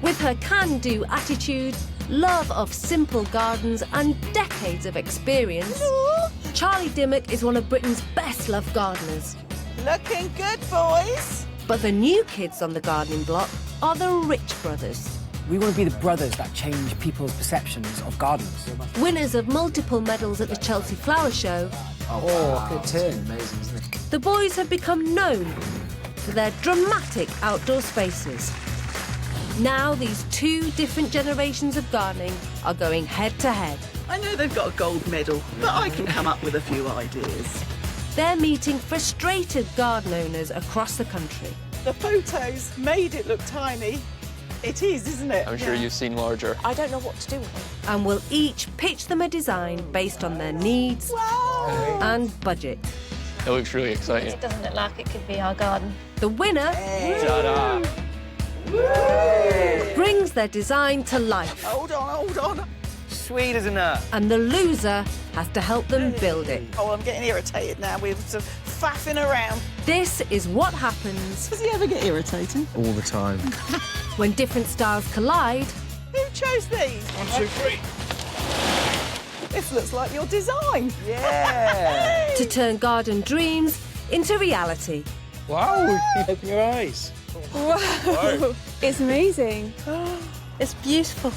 With her can-do attitude, love of simple gardens and decades of experience, Charlie Dimmock is one of Britain's best-loved gardeners. Looking good, boys. But the new kids on the gardening block are the Rich brothers. We want to be the brothers that change people's perceptions of gardens. Winners of multiple medals at the Chelsea Flower Show. Oh, good turn. Amazing, isn't it? The boys have become known for their dramatic outdoor spaces. Now these two different generations of gardening are going head-to-head. I know they've got a gold medal, but I can come up with a few ideas. They're meeting frustrated garden owners across the country. The photos made it look tiny. It is, isn't it? I'm sure you've seen larger. I don't know what to do with it. And will each pitch them a design based on their needs and budget. It looks really exciting. It doesn't look like it could be our garden. The winner Ta-da! brings their design to life. Hold on. Sweet as a nut. And the loser has to help them build it. Oh, I'm getting irritated now with some faffing around. This is what happens Does he ever get irritating? All the time. when different styles collide. Who chose these? 1, 2, 3. This looks like your design. Yeah. To turn garden dreams into reality. Wow, open your eyes. Wow. It's amazing. It's beautiful.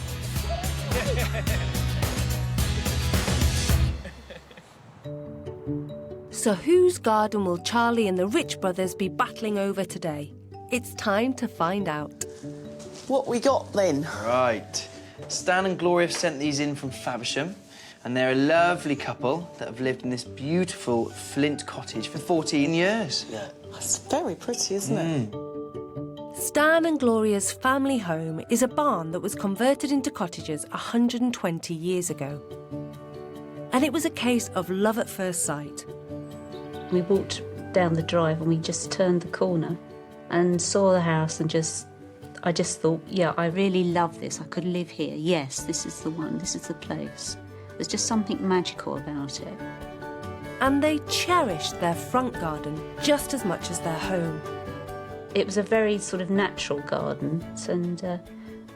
So whose garden will Charlie and the Rich brothers be battling over today? It's time to find out. What we got then? Right. Stan and Gloria have sent these in from Faversham, and they're a lovely couple that have lived in this beautiful Flint cottage for 14 years. Yeah. That's very pretty, isn't it? Stan and Gloria's family home is a barn that was converted into cottages 120 years ago. And it was a case of love at first sight. We walked down the drive and we just turned the corner and saw the house and I just thought, yeah, I really love this. I could live here. Yes, this is the one. This is the place. There's just something magical about it. And they cherished their front garden just as much as their home. It was a very sort of natural garden and,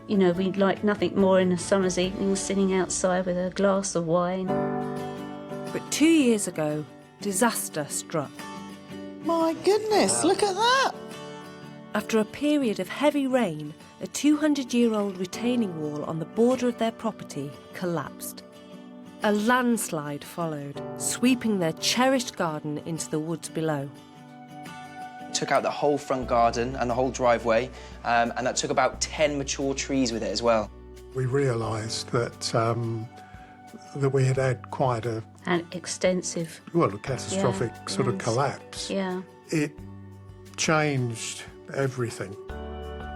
you know, we'd like nothing more in a summer's evening sitting outside with a glass of wine. But 2 years ago, disaster struck. My goodness, look at that. After a period of heavy rain, a 200-year-old retaining wall on the border of their property collapsed. A landslide followed, sweeping their cherished garden into the woods below. Took out the whole front garden and the whole driveway, and that took about 10 mature trees with it as well. We realised that we had had quite a extensive, a catastrophic sort of collapse. Yeah. It changed everything.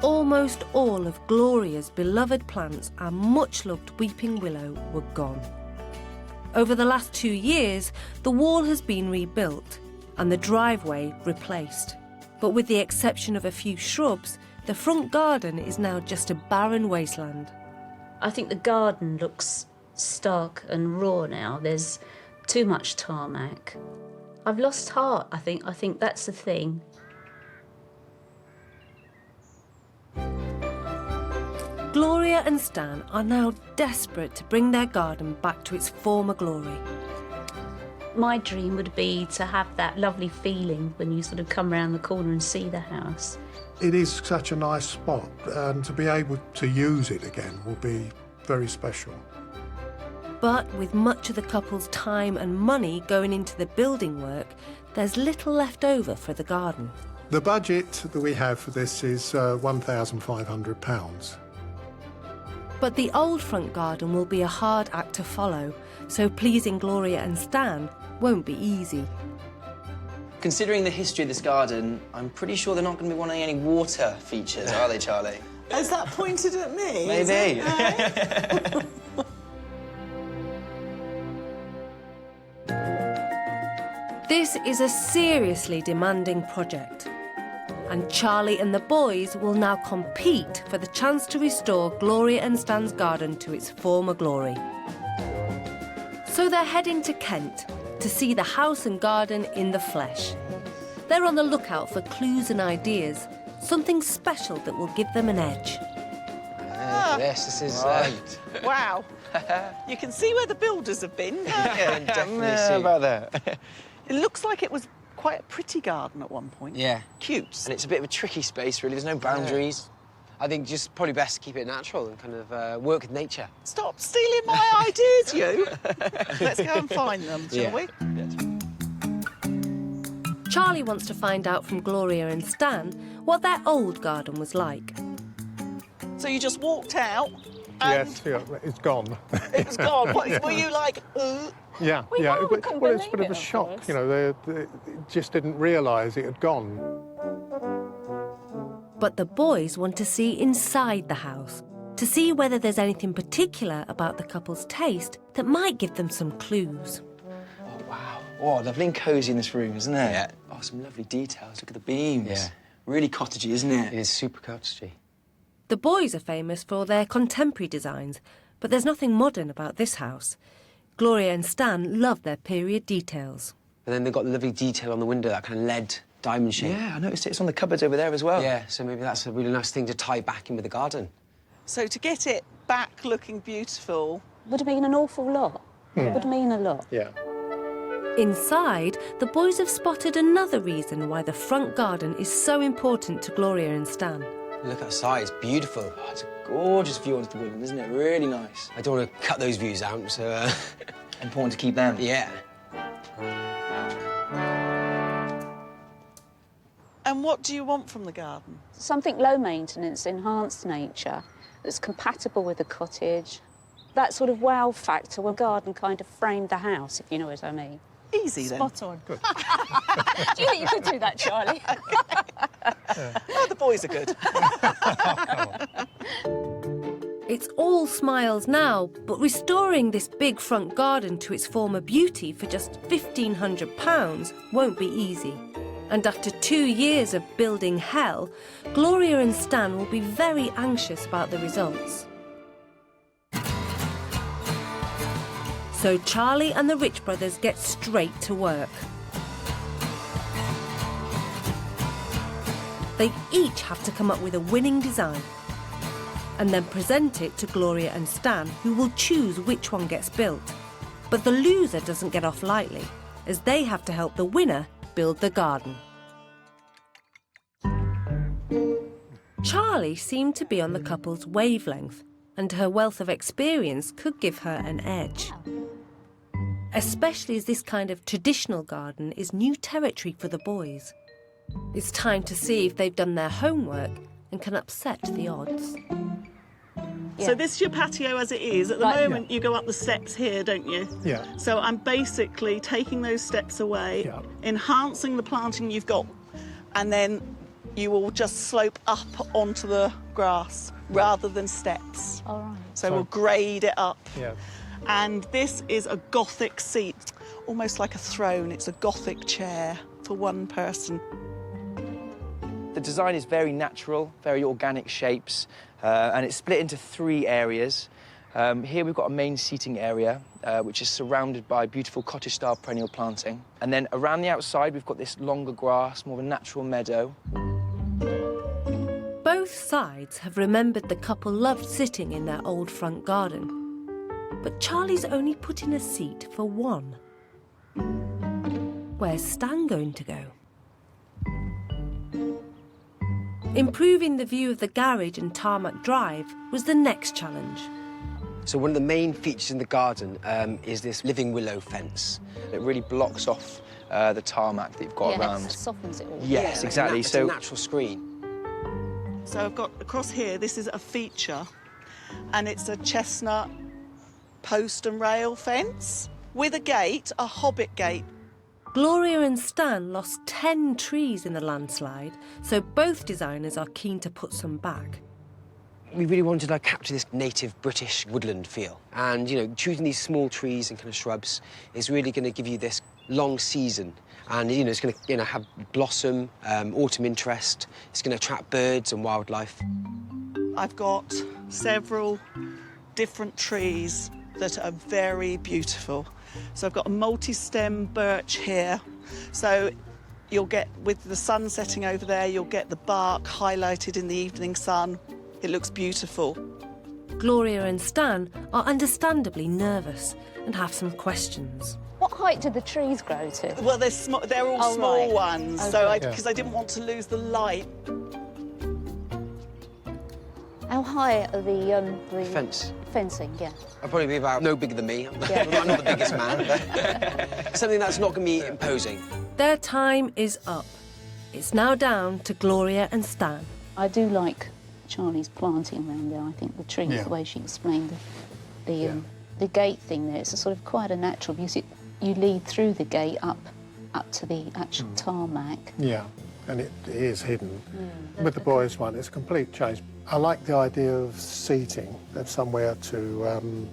Almost all of Gloria's beloved plants and much-loved weeping willow were gone. Over the last 2 years, the wall has been rebuilt and the driveway replaced. But with the exception of a few shrubs, the front garden is now just a barren wasteland. I think the garden looks stark and raw now. There's too much tarmac. I've lost heart, I think. I think that's the thing. Gloria and Stan are now desperate to bring their garden back to its former glory. My dream would be to have that lovely feeling when you sort of come around the corner and see the house. It is such a nice spot, and to be able to use it again will be very special. But with much of the couple's time and money going into the building work, there's little left over for the garden. The budget that we have for this is £1,500. But the old front garden will be a hard act to follow, so pleasing Gloria and Stan won't be easy. Considering the history of this garden, I'm pretty sure they're not going to be wanting any water features, are they, Charlie? Is that pointed at me? Maybe. This is a seriously demanding project, and Charlie and the boys will now compete for the chance to restore Gloria and Stan's garden to its former glory. So they're heading to Kent to see the house and garden in the flesh. They're on the lookout for clues and ideas, something special that will give them an edge. this. This is... Wow. You can see where the builders have been, can't you? can definitely see. about that? It looks like it was quite a pretty garden at one point. Yeah. Cute. And it's a bit of a tricky space, really. There's no boundaries. I think just probably best to keep it natural and kind of work with nature. Stop stealing my ideas, you. Let's go and find them, shall we? Charlie wants to find out from Gloria and Stan what their old garden was like. So you just walked out and Yes, yeah, it's gone. it was gone. What, were you like, Yeah, We yeah. know, we couldn't Well, it's a bit believe of a it at shock, first. you know. They just didn't realise it had gone. But the boys want to see inside the house, to see whether there's anything particular about the couple's taste that might give them some clues. Oh, wow. Oh, lovely and cosy in this room, isn't it? Yeah. Oh, some lovely details. Look at the beams. Yeah. Really cottagey, isn't it? It is super cottagey. The boys are famous for their contemporary designs, but there's nothing modern about this house. Gloria and Stan love their period details. And then they've got the lovely detail on the window, that kind of lead diamond shape. Yeah, I noticed it's on the cupboards over there as well. Yeah, so maybe that's a really nice thing to tie back in with the garden. So to get it back looking beautiful... Would mean an awful lot. It would mean a lot. Yeah. Inside, the boys have spotted another reason why the front garden is so important to Gloria and Stan. Look outside, it's beautiful. Oh, it's a gorgeous view onto the woodland, isn't it? Really nice. I don't want to cut those views out, so... Important to keep them. Yeah. And what do you want from the garden? Something low maintenance, enhanced nature, that's compatible with the cottage. That sort of wow factor where garden kind of framed the house, if you know what I mean. Easy, then. Spot on. Do you think you could do that, Charlie? Oh, the boys are good. It's all smiles now, but restoring this big front garden to its former beauty for just £1,500 won't be easy. And after 2 years of building hell, Gloria and Stan will be very anxious about the results. So Charlie and the Rich brothers get straight to work. They each have to come up with a winning design and then present it to Gloria and Stan, who will choose which one gets built. But the loser doesn't get off lightly, as they have to help the winner build the garden. Charlie seemed to be on the couple's wavelength, and her wealth of experience could give her an edge. Especially as this kind of traditional garden is new territory for the boys. It's time to see if they've done their homework and can upset the odds. So this is your patio as it is. At the moment, you go up the steps here, don't you? Yeah. So I'm basically taking those steps away, enhancing the planting you've got, and then you will just slope up onto the grass rather than steps. All right. So we'll grade it up. Yeah. And this is a Gothic seat, almost like a throne. It's a Gothic chair for one person. The design is very natural, very organic shapes, and it's split into 3 areas. Here we've got a main seating area, which is surrounded by beautiful cottage-style perennial planting. And then around the outside, we've got this longer grass, more of a natural meadow. Both sides have remembered the couple loved sitting in their old front garden. But Charlie's only put in a seat for one. Where's Stan going to go? Improving the view of the garage and tarmac drive was the next challenge. So one of the main features in the garden is this living willow fence. It really blocks off the tarmac that you've got around. It softens it all. Yes, exactly. It's a natural screen. So I've got across here, this is a feature, and it's a chestnut post and rail fence with a gate, a hobbit gate. Gloria and Stan lost 10 trees in the landslide, so both designers are keen to put some back. We really wanted to capture this native British woodland feel. And, you know, choosing these small trees and kind of shrubs is really going to give you this long season. And, you know, it's going to, have blossom, autumn interest. It's going to attract birds and wildlife. I've got several different trees that are very beautiful. So I've got a multi-stem birch here. So you'll get, with the sun setting over there, you'll get the bark highlighted in the evening sun. It looks beautiful. Gloria and Stan are understandably nervous and have some questions. What height do the trees grow to? Well, they're all small right. ones, Oh, so right. because I didn't want to lose the light. How high are the Fence. fencing? Yeah. I'll probably be about no bigger than me. Yeah. I'm not the biggest man, but something that's not going to be imposing. Their time is up. It's now down to Gloria and Stan. I do like Charlie's planting around there. I think the trees, Yeah. the way she explained the gate thing there, it's a sort of quite a natural because you lead through the gate up to the actual tarmac. Yeah, and it is hidden. With the boys' one, it's a complete change. I like the idea of seating and somewhere to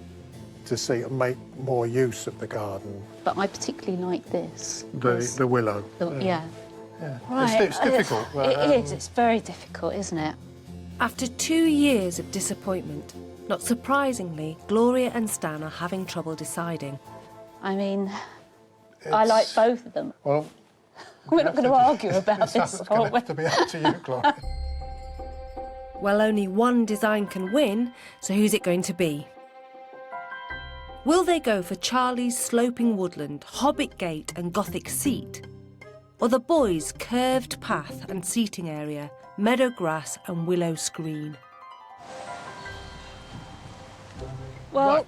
seat and make more use of the garden. But I particularly like this. The willow. Yeah. Yeah. Right. It's difficult. But, It is. It's very difficult, isn't it? After 2 years of disappointment, not surprisingly, Gloria and Stan are having trouble deciding. I mean, I like both of them. Well, We're not going to argue about this, it's are going we? to be up to you, Gloria. Well, only one design can win, so who's it going to be? Will they go for Charlie's sloping woodland, hobbit gate and Gothic seat? Or the boys' curved path and seating area, meadow grass and willow screen? Well,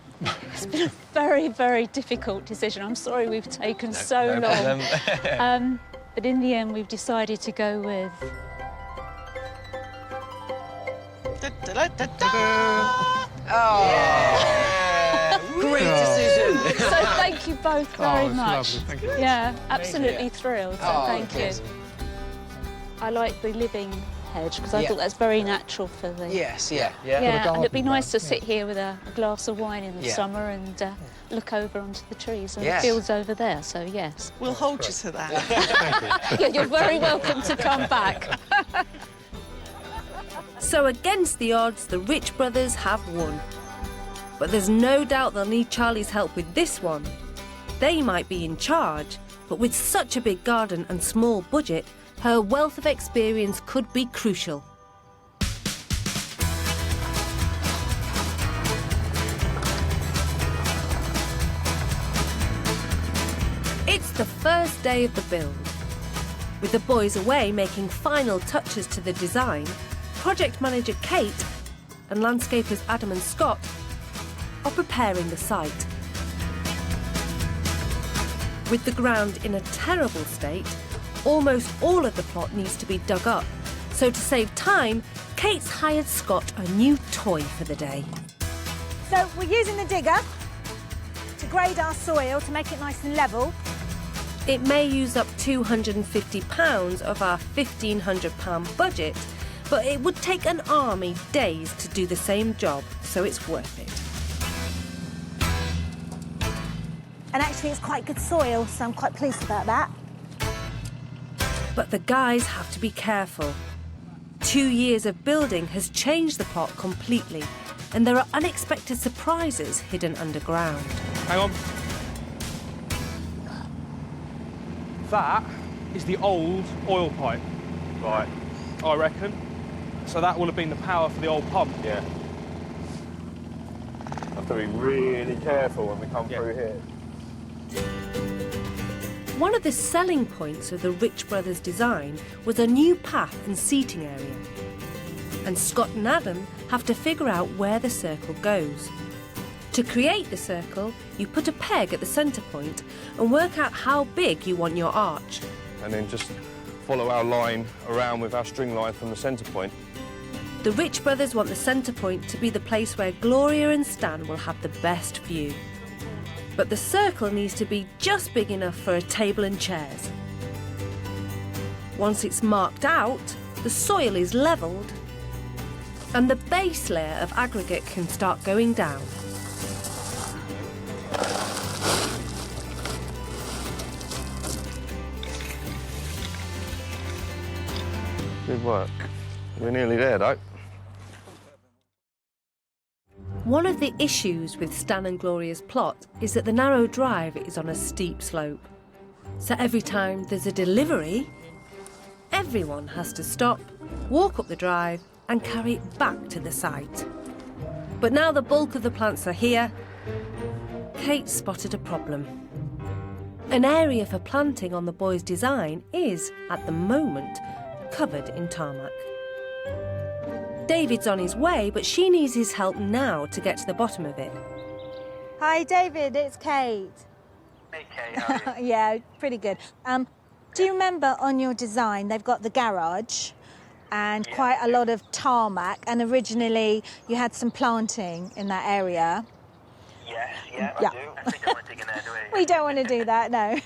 it's been a very, very difficult decision. I'm sorry we've taken so long. But in the end, we've decided to go with... Great decision. So thank you both very it's much. lovely, thank you. Yeah, absolutely thrilled, so thank you. good. I like the living hedge because I thought that's very natural for the... Yes, yeah. Yeah, and it'd be garden nice to there, sit here with a glass of wine in the Yeah. summer and look over onto the trees and Yes. the fields over there, so yes. We'll hold you to that. Yeah, you're very welcome to come back. So against the odds, the Rich brothers have won. But there's no doubt they'll need Charlie's help with this one. They might be in charge, but with such a big garden and small budget, her wealth of experience could be crucial. It's the first day of the build. With the boys away making final touches to the design, project manager Kate and landscapers Adam and Scott are preparing the site. With the ground in a terrible state, almost all of the plot needs to be dug up. So to save time, Kate's hired Scott a new toy for the day. So we're using the digger to grade our soil to make it nice and level. It may use up £250 of our £1,500 budget, but it would take an army days to do the same job, so it's worth it. And actually it's quite good soil, so I'm quite pleased about that. But the guys have to be careful. 2 years of building has changed the plot completely, and there are unexpected surprises hidden underground. Hang on. That is the old oil pipe. Right. I reckon. So that will have been the power for the old pump. Yeah. Have to be really careful when we come through here. One of the selling points of the Rich Brothers design was a new path and seating area. And Scott and Adam have to figure out where the circle goes. To create the circle, you put a peg at the centre point and work out how big you want your arch. And then just follow our line around with our string line from the centre point. The Rich Brothers want the centre point to be the place where Gloria and Stan will have the best view. But the circle needs to be just big enough for a table and chairs. Once it's marked out, the soil is levelled and the base layer of aggregate can start going down. Good work. We're nearly there, though. One of the issues with Stan and Gloria's plot is that the narrow drive is on a steep slope. So every time there's a delivery, everyone has to stop, walk up the drive and carry it back to the site. But now the bulk of the plants are here, Kate spotted a problem. An area for planting on the boys' design is, at the moment, covered in tarmac. David's on his way, but she needs his help now to get to the bottom of it. Hi, David, it's Kate. Hey, Kate, how are you? Yeah, pretty good. Do you remember on your design, they've got the garage and quite a lot of tarmac, and originally you had some planting in that area? Yes, I do. We don't want to dig in there, do we? We don't want to do that, no.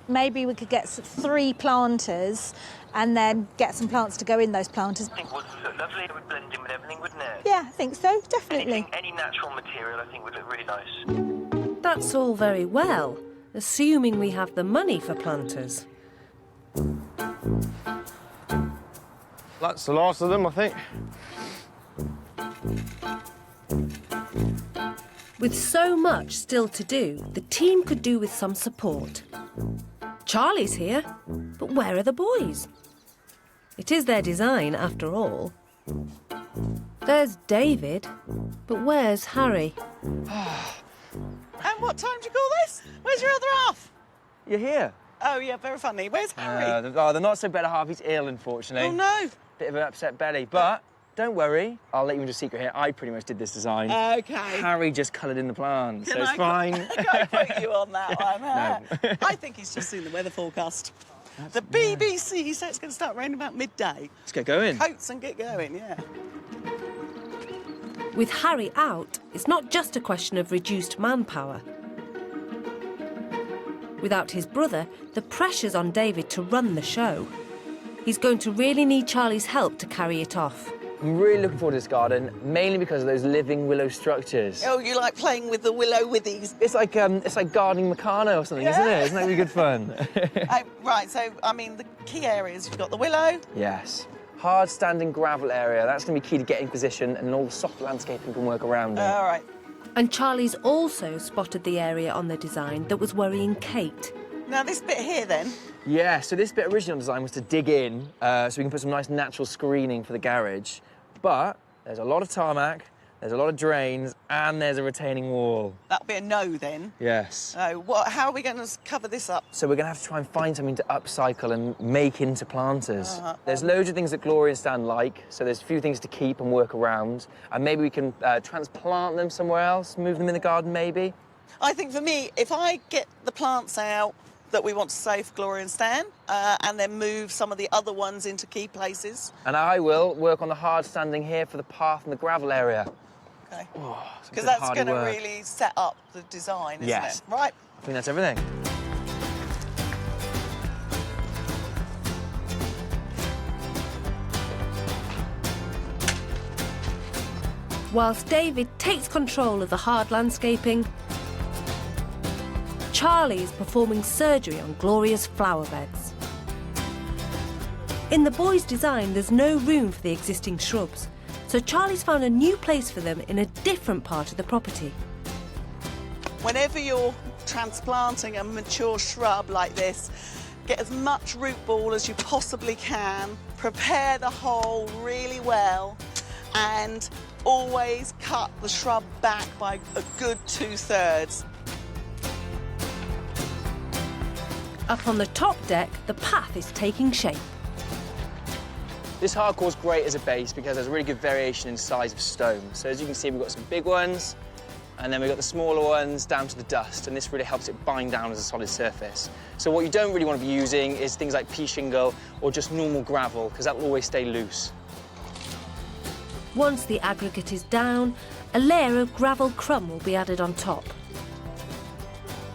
Maybe we could get 3 planters and then get some plants to go in those planters. I think wood would look lovely. It would blend in with everything, wouldn't it? Yeah, I think so, definitely. Any natural material, I think, would look really nice. That's all very well, assuming we have the money for planters. That's the last of them, I think. With so much still to do, the team could do with some support. Charlie's here, but where are the boys? It is their design, after all. There's David, but where's Harry? And what time do you call this? Where's your other half? You're here. Oh, yeah, very funny. Where's Harry? The not-so-better half, he's ill, unfortunately. Oh, no. Bit of an upset belly, but don't worry. I'll let you into a secret here. I pretty much did this design. OK. Harry just coloured in the plants, so it's fine. Can I put you on that one? No. I think he's just seen the weather forecast. The BBC said it's going to start raining about midday. Let's get going. Coats and get going, yeah. With Harry out, it's not just a question of reduced manpower. Without his brother, the pressure's on David to run the show. He's going to really need Charlie's help to carry it off. I'm really looking forward to this garden, mainly because of those living willow structures. Oh, you like playing with the willow withies? It's like gardening Meccano or something, isn't it? Isn't that really good fun? Right, so, I mean, the key areas, you've got the willow. Yes. Hard standing gravel area. That's going to be key to get in position, and all the soft landscaping can work around it. All right. And Charlie's also spotted the area on the design that was worrying Kate. Now, this bit here, then? Yeah, so this bit original design was to dig in so we can put some nice natural screening for the garage. But there's a lot of tarmac, there's a lot of drains, and there's a retaining wall. That'll be a no, then? Yes. So how are we going to cover this up? So we're going to have to try and find something to upcycle and make into planters. There's loads of things that Gloria and Stan like, so there's a few things to keep and work around. And maybe we can transplant them somewhere else, move them in the garden, maybe. I think for me, if I get the plants out that we want to save for Gloria and Stan, and then move some of the other ones into key places. And I will work on the hard standing here for the path and the gravel area. OK. Because that's going to really set up the design, isn't it? Right. I think that's everything. Whilst David takes control of the hard landscaping, Charlie is performing surgery on Gloria's flower beds. In the boys' design, there's no room for the existing shrubs, so Charlie's found a new place for them in a different part of the property. Whenever you're transplanting a mature shrub like this, get as much root ball as you possibly can, prepare the hole really well, and always cut the shrub back by a good 2/3. Up on the top deck, the path is taking shape. This hardcore is great as a base because there's a really good variation in size of stone. So as you can see, we've got some big ones, and then we've got the smaller ones down to the dust, and this really helps it bind down as a solid surface. So what you don't really want to be using is things like pea shingle or just normal gravel, because that will always stay loose. Once the aggregate is down, a layer of gravel crumb will be added on top.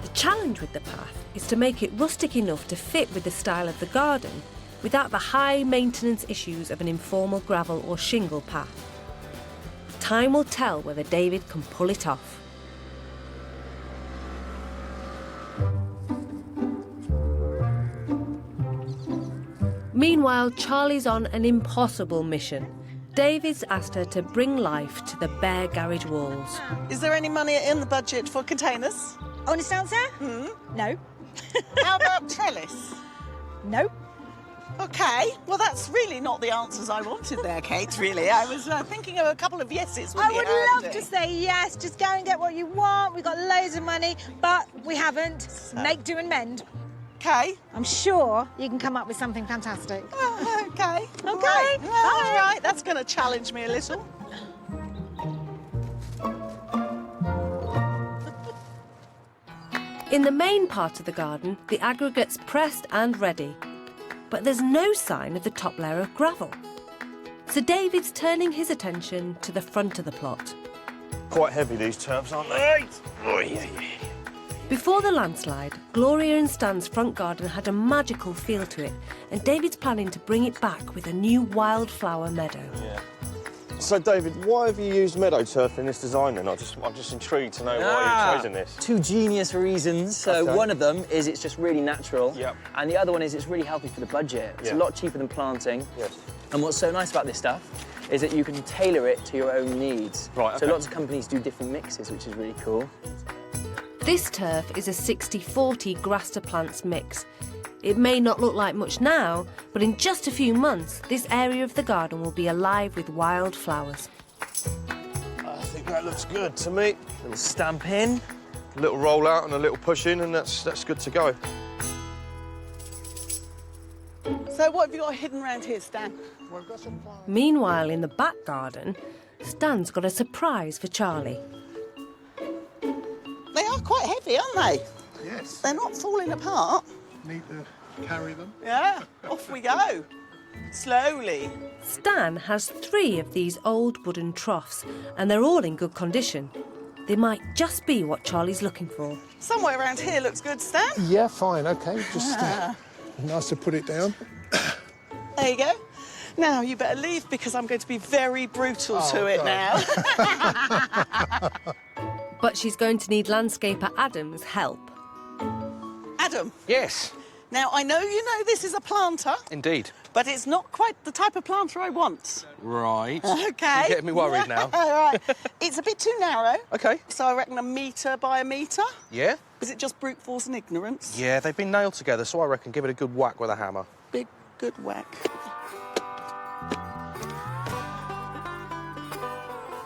The challenge with the path is to make it rustic enough to fit with the style of the garden without the high maintenance issues of an informal gravel or shingle path. Time will tell whether David can pull it off. Meanwhile, Charlie's on an impossible mission. David's asked her to bring life to the bare garage walls. Is there any money in the budget for containers? Honest answer? No. How about trellis? No. OK, well, that's really not the answers I wanted there, Kate, really. I was thinking of a couple of yeses. I would love to say yes, just go and get what you want. We've got loads of money, but we haven't. So. Make do and mend. OK. I'm sure you can come up with something fantastic. OK. OK. Right. All right, that's going to challenge me a little. In the main part of the garden, the aggregate's pressed and ready. But there's no sign of the top layer of gravel. So David's turning his attention to the front of the plot. Quite heavy, these turfs, aren't they? Before the landslide, Gloria and Stan's front garden had a magical feel to it, and David's planning to bring it back with a new wildflower meadow. Yeah. So, David, why have you used meadow turf in this design then? I'm just intrigued to know why you've chosen this. Two genius reasons. So Okay. one of them is it's just really natural. Yep. And the other one is it's really healthy for the budget. It's a lot cheaper than planting. Yes. And what's so nice about this stuff is that you can tailor it to your own needs. Right, So okay. lots of companies do different mixes, which is really cool. This turf is a 60-40 grass to plants mix. It may not look like much now, but in just a few months, this area of the garden will be alive with wild flowers. I think that looks good to me. A little stamp in, a little roll out and a little push in, and that's good to go. So what have you got hidden around here, Stan? Meanwhile, in the back garden, Stan's got a surprise for Charlie. They are quite heavy, aren't they? Yes. They're not falling apart. Need to carry them. Yeah, off we go. Slowly. Stan has 3 of these old wooden troughs, and they're all in good condition. They might just be what Charlie's looking for. Somewhere around here looks good, Stan. Yeah, fine, OK. Just nice to put it down. There you go. Now, you better leave because I'm going to be very brutal to it now. But she's going to need landscaper Adam's help. Adam. Yes. Now, I know you know this is a planter. Indeed. But it's not quite the type of planter I want. Right. OK. You're getting me worried now. All right. It's a bit too narrow. OK. So I reckon 1 metre by 1 metre. Yeah? Is it just brute force and ignorance? Yeah, they've been nailed together, so I reckon give it a good whack with a hammer. Big, good whack.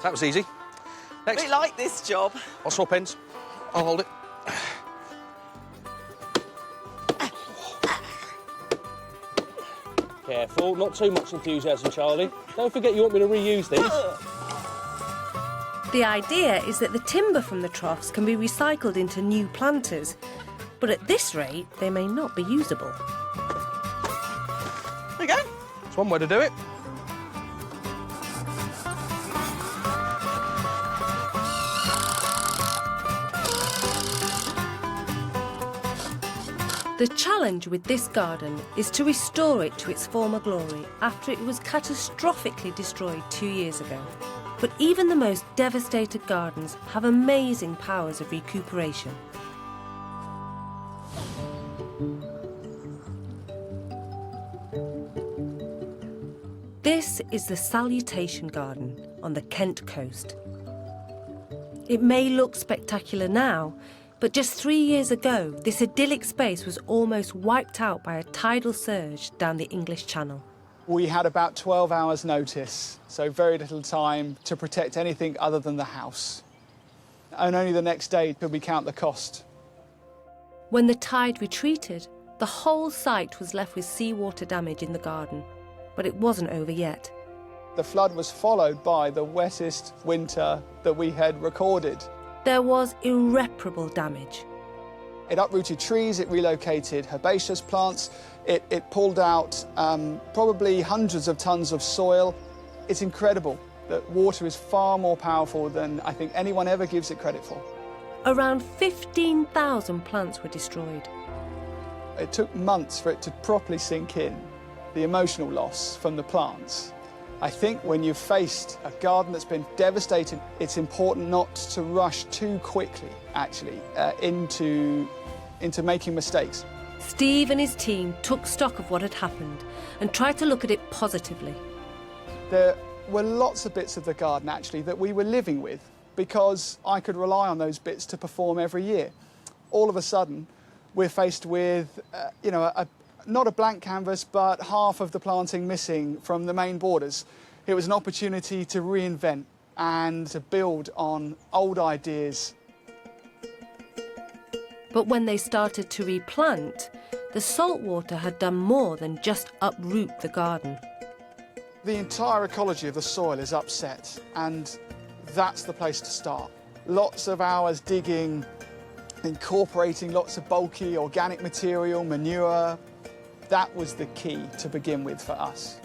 That was easy. Next. We like this job. I'll swap ends. I'll hold it. Careful, not too much enthusiasm, Charlie. Don't forget you want me to reuse these. The idea is that the timber from the troughs can be recycled into new planters, but at this rate, they may not be usable. There you go. That's one way to do it. The challenge with this garden is to restore it to its former glory after it was catastrophically destroyed 2 years ago. But even the most devastated gardens have amazing powers of recuperation. This is the Salutation Garden on the Kent coast. It may look spectacular now, but just 3 years ago, this idyllic space was almost wiped out by a tidal surge down the English Channel. We had about 12 hours' notice, so very little time to protect anything other than the house. And only the next day could we count the cost. When the tide retreated, the whole site was left with seawater damage in the garden, but it wasn't over yet. The flood was followed by the wettest winter that we had recorded. There was irreparable damage. It uprooted trees, it relocated herbaceous plants, it pulled out probably hundreds of tons of soil. It's incredible that water is far more powerful than I think anyone ever gives it credit for. Around 15,000 plants were destroyed. It took months for it to properly sink in, the emotional loss from the plants. I think when you've faced a garden that's been devastated, it's important not to rush too quickly, actually, into making mistakes. Steve and his team took stock of what had happened and tried to look at it positively. There were lots of bits of the garden, actually, that we were living with because I could rely on those bits to perform every year. All of a sudden, we're faced with, not a blank canvas, but half of the planting missing from the main borders. It was an opportunity to reinvent and to build on old ideas. But when they started to replant, the salt water had done more than just uproot the garden. The entire ecology of the soil is upset, and that's the place to start. Lots of hours digging, incorporating lots of bulky organic material, manure. That was the key to begin with for us.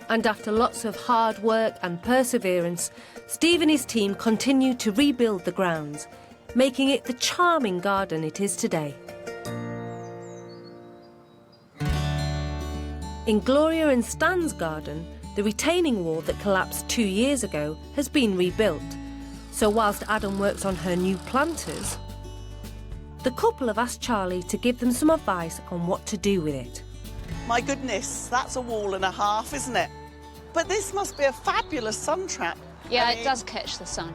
And after lots of hard work and perseverance, Steve and his team continued to rebuild the grounds, making it the charming garden it is today. In Gloria and Stan's garden, the retaining wall that collapsed 2 years ago has been rebuilt. So whilst Adam works on her new planters, the couple have asked Charlie to give them some advice on what to do with it. My goodness, that's a wall and a half, isn't it? But this must be a fabulous sun trap. Yeah, it does catch the sun.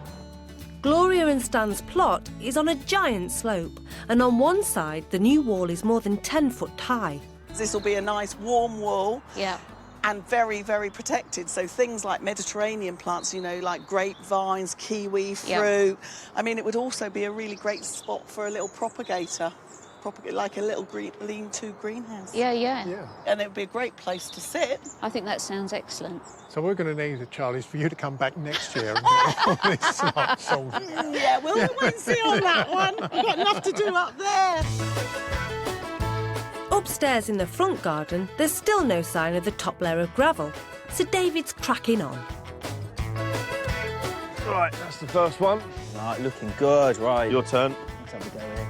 Gloria and Stan's plot is on a giant slope, and on one side the new wall is more than 10 foot high. This will be a nice warm wall. Yeah. And very, very protected. So things like Mediterranean plants, you know, like grapevines, kiwi fruit. I mean, it would also be a really great spot for a little propagator, like a little lean-to greenhouse. Yeah. And it would be a great place to sit. I think that sounds excellent. So we're going to need, Charlie, for you to come back next year and get all this stuff sorted. Yeah, we'll wait and see on that one. We've got enough to do up there. Upstairs in the front garden, there's still no sign of the top layer of gravel, so David's cracking on. Right, that's the first one. Right, looking good, right. Your turn. Let's have a go here.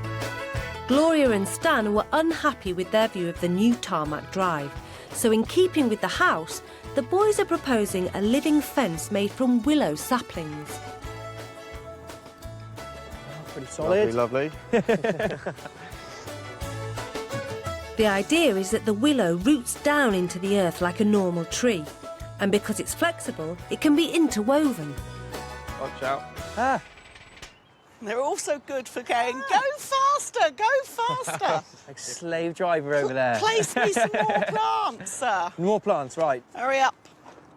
Gloria and Stan were unhappy with their view of the new tarmac drive, so in keeping with the house, the boys are proposing a living fence made from willow saplings. Oh, pretty solid. Lovely. The idea is that the willow roots down into the earth like a normal tree, and because it's flexible, it can be interwoven. Watch out. Ah. They're also good for going, go faster, go faster. Like slave driver over there. Place me some more plants. More plants, right. Hurry up.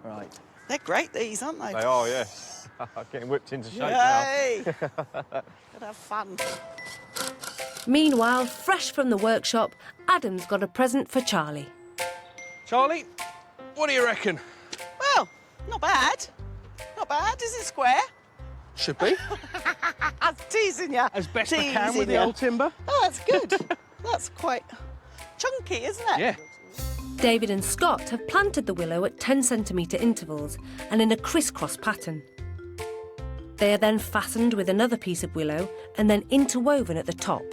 Right. They're great, these, aren't they? They are, yes. Getting whipped into shape Yay. now. Gonna have fun. Meanwhile, fresh from the workshop, Adam's got a present for Charlie. Charlie, what do you reckon? Well, not bad. Not bad. Is it square? Should be. I'm teasing you. As best I can with the old timber. Oh, that's good. That's quite chunky, isn't it? Yeah. David and Scott have planted the willow at 10cm intervals and in a crisscross pattern. They are then fastened with another piece of willow and then interwoven at the top.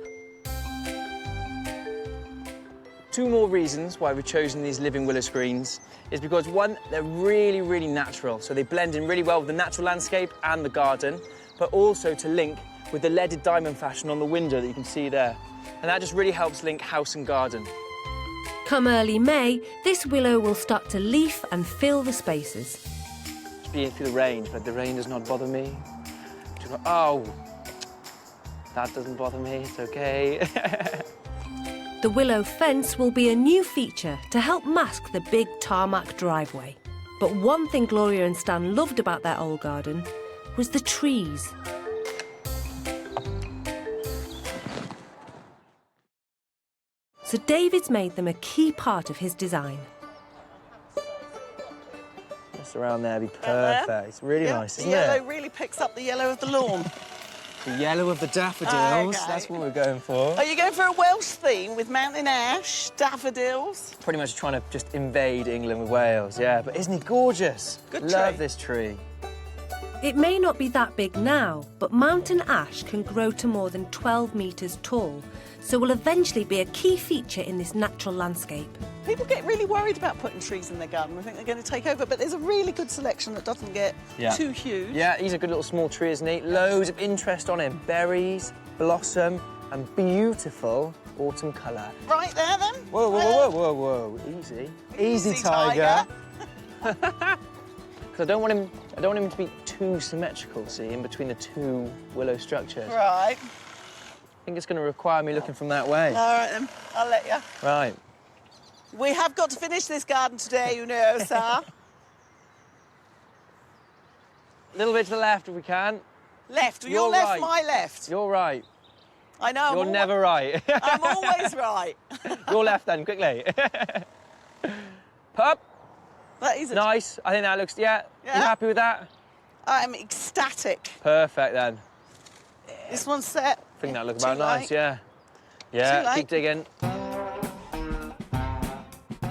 2 more reasons why we've chosen these living willow screens is because, one, they're really, really natural, so they blend in really well with the natural landscape and the garden, but also to link with the leaded diamond fashion on the window that you can see there. And that just really helps link house and garden. Come early May, this willow will start to leaf and fill the spaces. Just be in for the rain, but the rain does not bother me. Oh, that doesn't bother me, it's okay. The willow fence will be a new feature to help mask the big tarmac driveway. But one thing Gloria and Stan loved about their old garden was the trees. So David's made them a key part of his design. Just around there, be perfect. It's really nice, isn't the it? yellow really picks up the yellow of the lawn. The yellow of the daffodils, Okay. that's what we're going for. Are you going for a Welsh theme with mountain ash, daffodils? Pretty much trying to just invade England with Wales, yeah. But isn't he gorgeous? Good Love tree. this tree. It may not be that big now, but mountain ash can grow to more than 12 metres tall, so will eventually be a key feature in this natural landscape. People get really worried about putting trees in their garden. I think they're going to take over, but there's a really good selection that doesn't get too huge. Yeah, he's a good little small tree, isn't he? Loads of interest on him. Berries, blossom, and beautiful autumn colour. Right there, then. Whoa, whoa, whoa, whoa, whoa, easy. Easy, tiger. Because I don't want him to be too symmetrical, see, in between the 2 willow structures. Right. I think it's going to require me looking from that way. All right, then. I'll let you. Right. We have got to finish this garden today, you know, sir. A little bit to the left if we can. Left, your left, right. my left. You're right. I know. You're never right. I'm always right. Your left then, quickly. Up. That is nice. I think that looks, yeah. You happy with that? I'm ecstatic. Perfect then. This one's set. I think that looks about nice, yeah. Yeah, keep digging.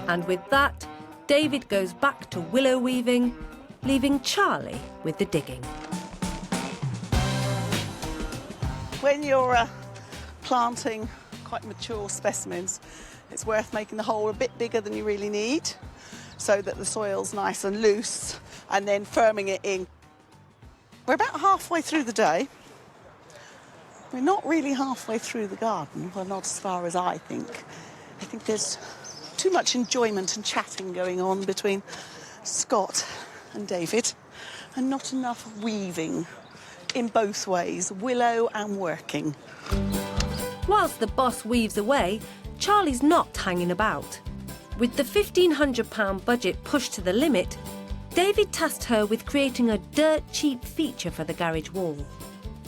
And with that, David goes back to willow weaving, leaving Charlie with the digging. When you're planting quite mature specimens, it's worth making the hole a bit bigger than you really need so that the soil's nice and loose, and then firming it in. We're about halfway through the day. We're not really halfway through the garden, well, not as far as I think. I think there's too much enjoyment and chatting going on between Scott and David, and not enough weaving in both ways, willow and working. Whilst the boss weaves away, Charlie's not hanging about. With the £1,500 budget pushed to the limit, David tasked her with creating a dirt-cheap feature for the garage wall.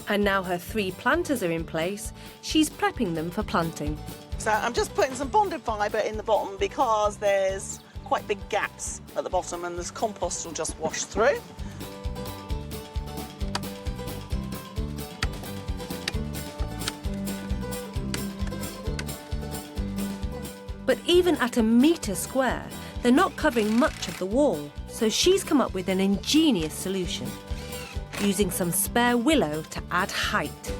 And now her 3 planters are in place, she's prepping them for planting. So I'm just putting some bonded fibre in the bottom because there's quite big gaps at the bottom and this compost will just wash through. But even at a metre square, they're not covering much of the wall, so she's come up with an ingenious solution, using some spare willow to add height.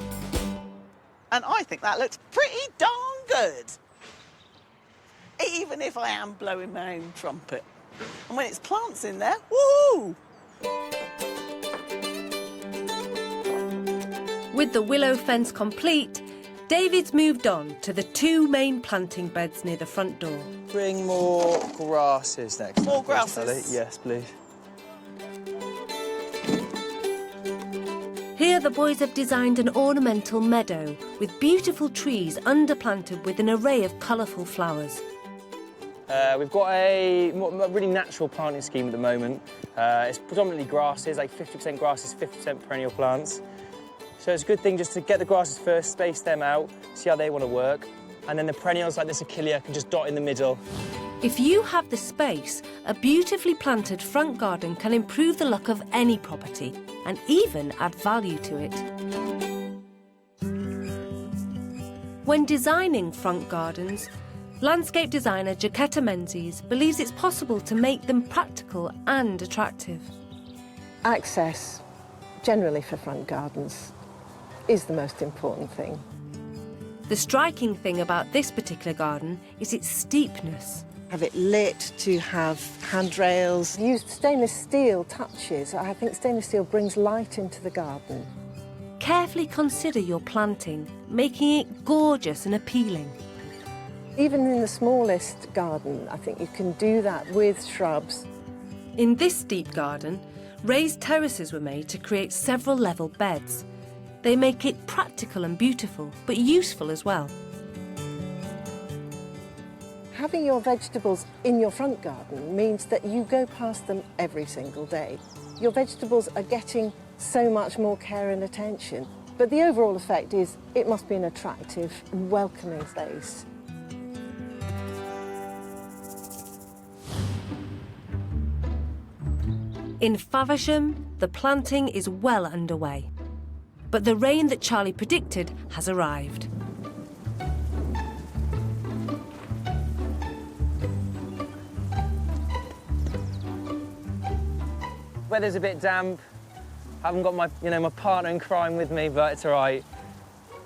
And I think that looks pretty darn good, even if I am blowing my own trumpet. And when it's plants in there, woo! With the willow fence complete, David's moved on to the 2 main planting beds near the front door. Bring more grasses next time. More please, grasses? Sally. Yes, please. Here the boys have designed an ornamental meadow with beautiful trees underplanted with an array of colourful flowers. We've got a really natural planting scheme at the moment. It's predominantly grasses, like 50% grasses, 50% perennial plants. So it's a good thing just to get the grasses first, space them out, see how they want to work. And then the perennials like this achillea can just dot in the middle. If you have the space, a beautifully planted front garden can improve the look of any property and even add value to it. When designing front gardens, landscape designer Jaquetta Menzies believes it's possible to make them practical and attractive. Access, generally for front gardens, is the most important thing. The striking thing about this particular garden is its steepness. Have it lit, to have handrails. Use stainless steel touches. I think stainless steel brings light into the garden. Carefully consider your planting, making it gorgeous and appealing. Even in the smallest garden, I think you can do that with shrubs. In this deep garden, raised terraces were made to create several level beds. They make it practical and beautiful, but useful as well. Having your vegetables in your front garden means that you go past them every single day. Your vegetables are getting so much more care and attention, but the overall effect is it must be an attractive and welcoming space. In Faversham, the planting is well underway. But the rain that Charlie predicted has arrived. Weather's a bit damp. I haven't got my, my partner in crime with me, but it's all right.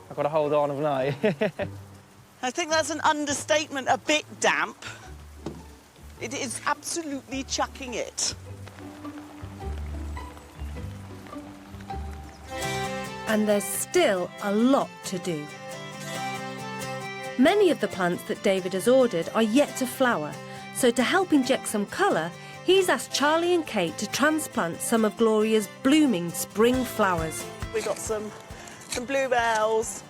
I've got to hold on, haven't I? I think that's an understatement, a bit damp. It is absolutely chucking it. And there's still a lot to do. Many of the plants that David has ordered are yet to flower, so to help inject some colour, he's asked Charlie and Kate to transplant some of Gloria's blooming spring flowers. We've got some bluebells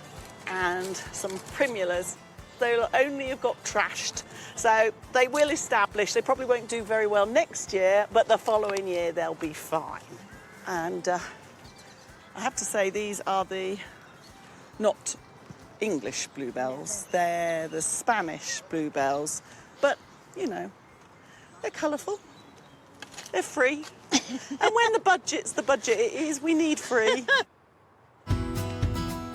and some primulas. they'll only have got trashed. So they will establish. They probably won't do very well next year, but the following year they'll be fine. And I have to say, these are the not English bluebells. They're the Spanish bluebells. But, you know, they're colourful. They're free. And when the budget's the budget it is, we need free.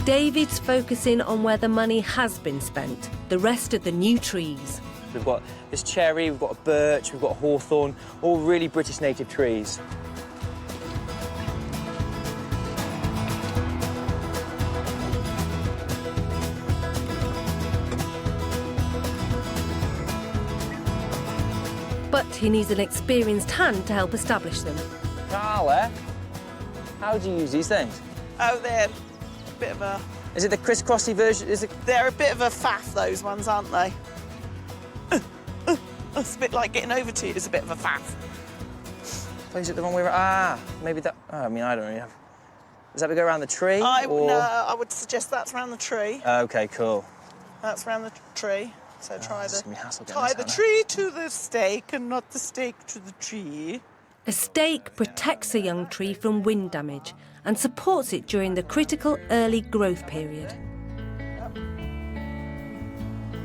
David's focusing on where the money has been spent, the rest of the new trees. We've got this cherry, we've got a birch, we've got a hawthorn, all really British native trees. But he needs an experienced hand to help establish them. Carla, how do you use these things? Oh, they're a bit of a... Is it the crisscrossy version? They're a bit of a faff, those ones, aren't they? It's a bit like getting over to you is a bit of a faff. Oh, is it the wrong way around? Ah, maybe that... Oh, I mean, I don't really have... Does that go around the tree? No, I would suggest that's around the tree. OK, cool. That's around the tree. So tie tie the tree to the stake and not the stake to the tree. A stake protects a young tree from wind damage and supports it during the critical early growth period.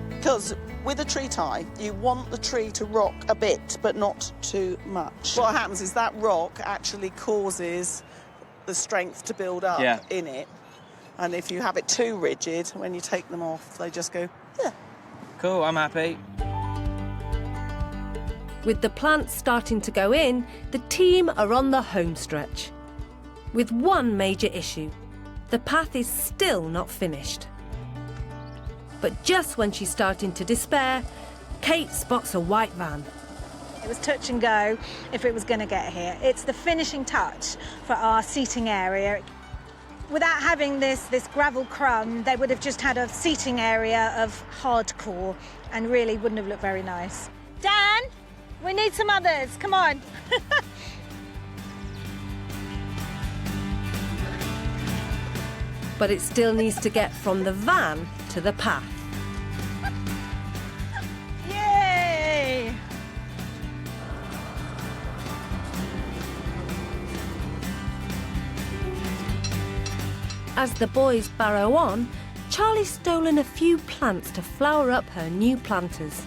Because with a tree tie, you want the tree to rock a bit, but not too much. What happens is that rock actually causes the strength to build up in it. And if you have it too rigid, when you take them off, they just go, yeah. Cool, I'm happy. With the plants starting to go in, the team are on the home stretch. With one major issue, the path is still not finished. But just when she's starting to despair, Kate spots a white van. It was touch and go if it was going to get here. It's the finishing touch for our seating area. Without having this gravel crumb, they would have just had a seating area of hardcore and really wouldn't have looked very nice. Dan, we need some others, come on. But it still needs to get from the van to the path. Yay! As the boys barrow on, Charlie's stolen a few plants to flower up her new planters.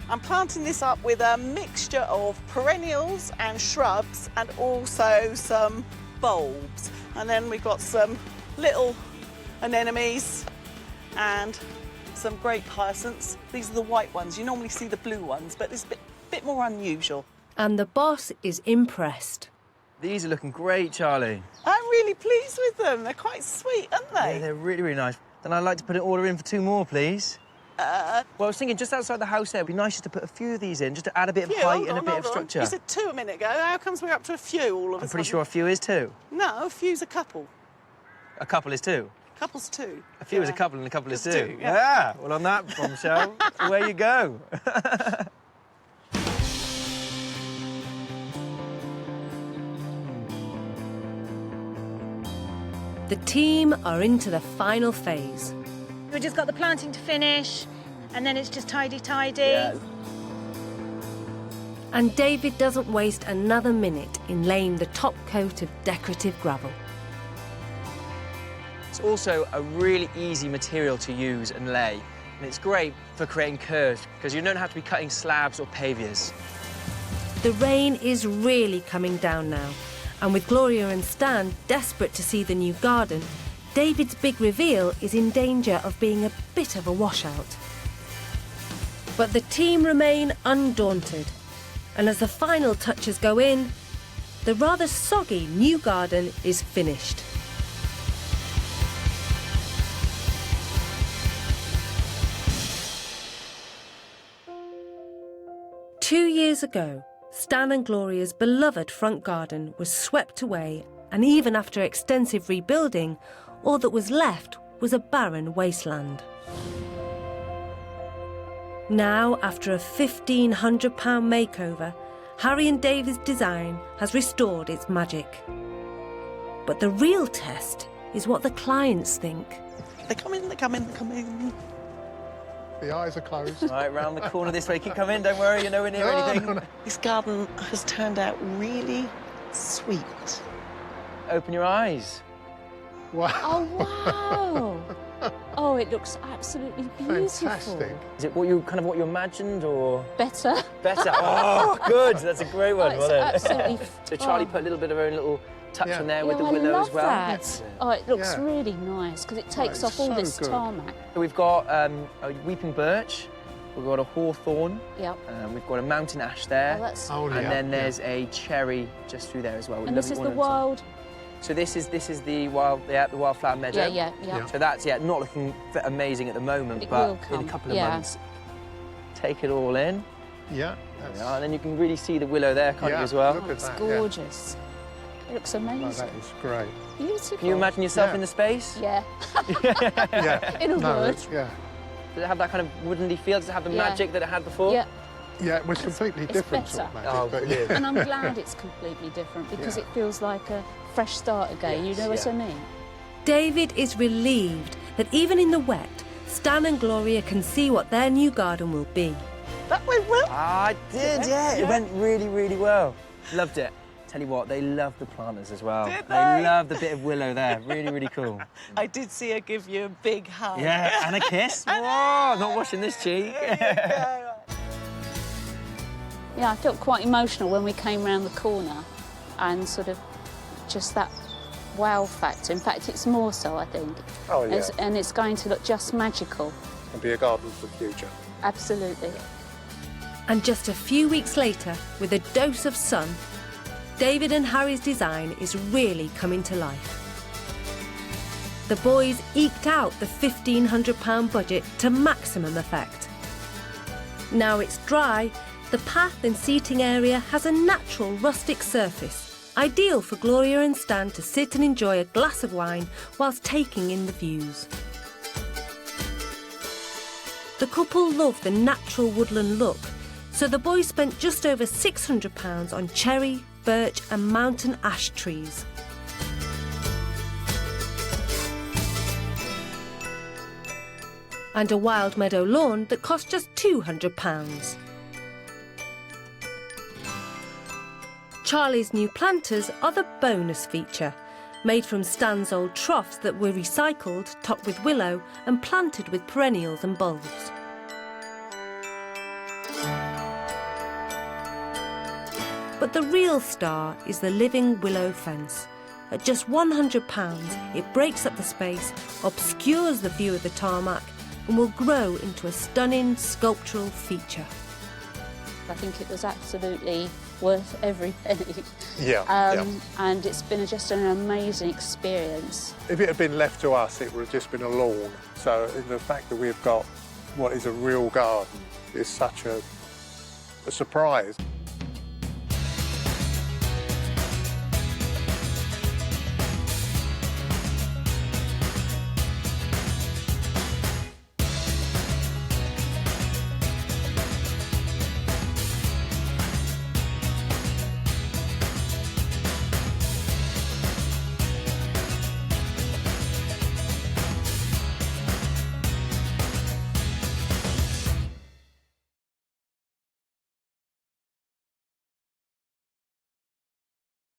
I'm planting this up with a mixture of perennials and shrubs and also some bulbs. And then we've got some little anemones and some great hyacinths. These are the white ones. You normally see the blue ones, but it's a bit more unusual. And the boss is impressed. These are looking great, Charlie. I'm really pleased with them. They're quite sweet, aren't they? Yeah, they're really, really nice. Then I'd like to put an order in for 2 more, please. Well, I was thinking just outside the house there, it'd be nice just to put a few of these in, just to add a bit of height and a bit of structure. You said 2 a minute ago. How comes we're up to a few all of a sudden? I'm pretty sure a few is 2. No, a few's a couple. A couple is 2? Couple's 2. A few is a couple and a couple is 2. 2, yeah. Well, on that bombshell, away you go. The team are into the final phase. We've just got the planting to finish, and then it's just tidy. Yeah. And David doesn't waste another minute in laying the top coat of decorative gravel. It's also a really easy material to use and lay. And it's great for creating curves, because you don't have to be cutting slabs or pavias. The rain is really coming down now. And with Gloria and Stan desperate to see the new garden, David's big reveal is in danger of being a bit of a washout. But the team remain undaunted. And as the final touches go in, the rather soggy new garden is finished. Two years ago, Stan and Gloria's beloved front garden was swept away, and even after extensive rebuilding, all that was left was a barren wasteland. Now, after a £1,500 makeover, Harry and David's design has restored its magic. But the real test is what the clients think. They come in, they come in, they come in. The eyes are closed. Right, round the corner this way. Keep coming, don't worry, you're nowhere near anything. No. This garden has turned out really sweet. Open your eyes. Wow. Oh, wow. Oh, it looks absolutely beautiful. Fantastic. Is it what you imagined, or Better. better? Oh, good. That's a great one, Oh, it's wasn't it? absolutely. So Charlie put a little bit of her own little touch on there with the I willow love as well. That. Oh, it looks Yeah. really nice because it takes it's off all so this good. tarmac. So we've got a weeping birch, we've got a hawthorn, Yep. we've got a mountain ash there, Oh, that's. Oh, and yeah, then yeah. there's a cherry just through there as well. And this is the Lovely ornamental. wild. So this is the wildflower meadow. Yeah. So that's not looking amazing at the moment, It but will come, in a couple of yeah. months, take it all in. Yeah. That's, And then you can really see the willow there, can't you, as well? Look at It's that, gorgeous. It looks Yeah. amazing. Oh, that is great. Beautiful. Can you imagine yourself Yeah. in the space? Yeah. Yeah. In a No, word. yeah. Does it have that kind of woodenly feel? Does it have the Yeah. magic that it had before? Yeah. Yeah, it was completely it's different better. sort of magic. Oh, but brilliant. And I'm glad it's completely different because Yeah. it feels like a fresh start again. Yes, You know what yeah. I mean? David is relieved that even in the wet, Stan and Gloria can see what their new garden will be. That went well. I did, yeah. It went really, really well. Loved it. Tell you what, they love the planters as well. Did They they? love the bit of willow there. Really, really cool. I did see her give you a big hug. Yeah, and a kiss. Whoa, not washing this cheek. Yeah, I felt quite emotional when we came round the corner and sort of just that wow factor. In fact, it's more so, I think. Oh, yeah. And it's going to look just magical. It'll be a garden for the future. Absolutely. And just a few weeks later, with a dose of sun, David and Harry's design is really coming to life. The boys eked out the £1,500 budget to maximum effect. Now it's dry, the path and seating area has a natural rustic surface, ideal for Gloria and Stan to sit and enjoy a glass of wine whilst taking in the views. The couple love the natural woodland look, so the boys spent just over £600 on cherry, birch and mountain ash trees. And a wild meadow lawn that cost just £200. Charlie's new planters are the bonus feature, made from Stan's old troughs that were recycled, topped with willow and planted with perennials and bulbs. But the real star is the living willow fence. At just £100, it breaks up the space, obscures the view of the tarmac, and will grow into a stunning sculptural feature. I think it was absolutely worth every penny. Yeah, And it's been just an amazing experience. If it had been left to us, it would have just been a lawn. So the fact that we've got what is a real garden is such a surprise.